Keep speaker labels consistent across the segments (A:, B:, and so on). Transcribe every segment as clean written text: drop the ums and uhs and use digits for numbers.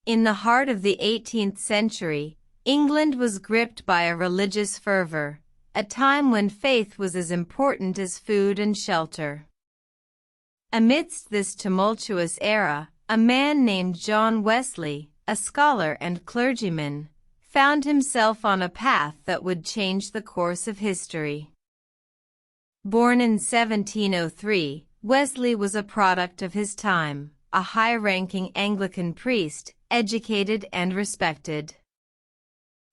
A: In the heart of the 18th century, England was gripped by a religious fervor, a time when faith was as important as food and shelter. Amidst this tumultuous era, a man named John Wesley, a scholar and clergyman, found himself on a path that would change the course of history. Born in 1703, Wesley was a product of his time, a high-ranking Anglican priest, educated and respected.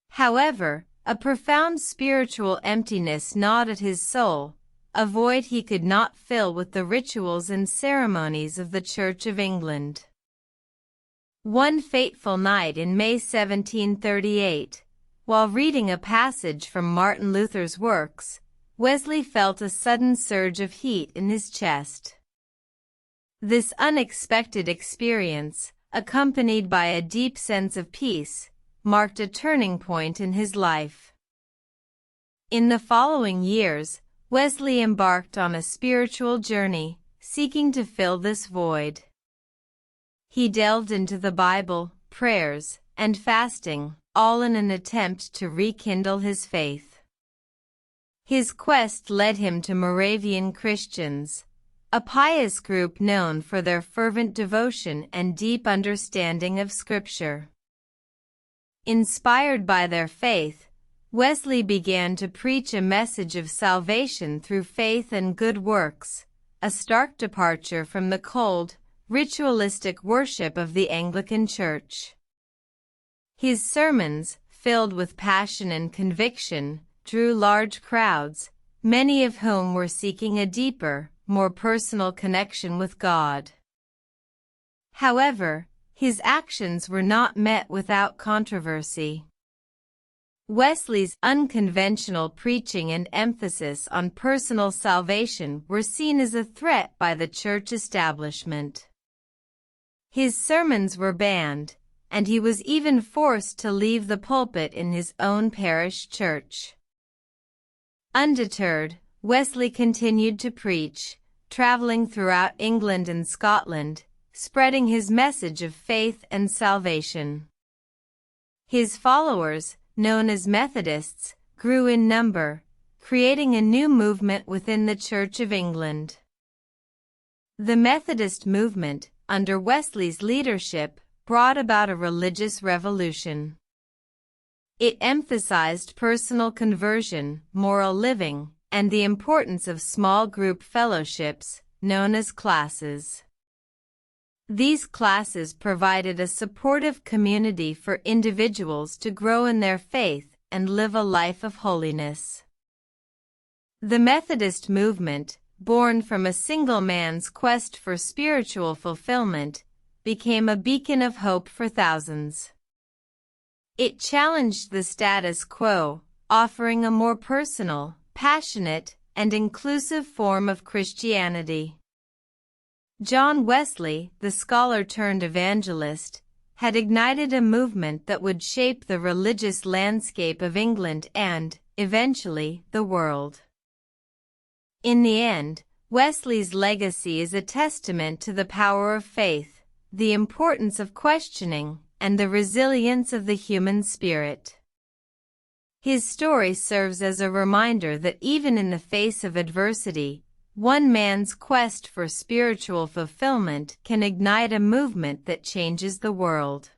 A: However, a profound spiritual emptiness gnawed at his soul, a void he could not fill with the rituals and ceremonies of the Church of England. One fateful night in May 1738, while reading a passage from Martin Luther's works, Wesley felt a sudden surge of heat in his chest. This unexpected experience, accompanied by a deep sense of peace, marked a turning point in his life. In the following years, Wesley embarked on a spiritual journey, seeking to fill this void. He delved into the Bible, prayers, and fasting, all in an attempt to rekindle his faith. His quest led him to Moravian Christians, a pious group known for their fervent devotion and deep understanding of Scripture. Inspired by their faith, Wesley began to preach a message of salvation through faith and good works, a stark departure from the cold, ritualistic worship of the Anglican Church. His sermons, filled with passion and conviction, drew large crowds, many of whom were seeking a deeper, more personal connection with God. However, his actions were not met without controversy. Wesley's unconventional preaching and emphasis on personal salvation were seen as a threat by the church establishment. His sermons were banned, and he was even forced to leave the pulpit in his own parish church. Undeterred, Wesley continued to preach, traveling throughout England and Scotland, spreading his message of faith and salvation. His followers, known as Methodists, grew in number, creating a new movement within the Church of England. The Methodist movement, under Wesley's leadership, brought about a religious revolution. It emphasized personal conversion, moral living, and the importance of small group fellowships, known as classes. These classes provided a supportive community for individuals to grow in their faith and live a life of holiness. The Methodist movement, born from a single man's quest for spiritual fulfillment, became a beacon of hope for thousands. It challenged the status quo, offering a more personal, passionate, and inclusive form of Christianity. John Wesley, the scholar-turned-evangelist, had ignited a movement that would shape the religious landscape of England and, eventually, the world. In the end, Wesley's legacy is a testament to the power of faith, the importance of questioning, and the resilience of the human spirit. His story serves as a reminder that even in the face of adversity, one man's quest for spiritual fulfillment can ignite a movement that changes the world.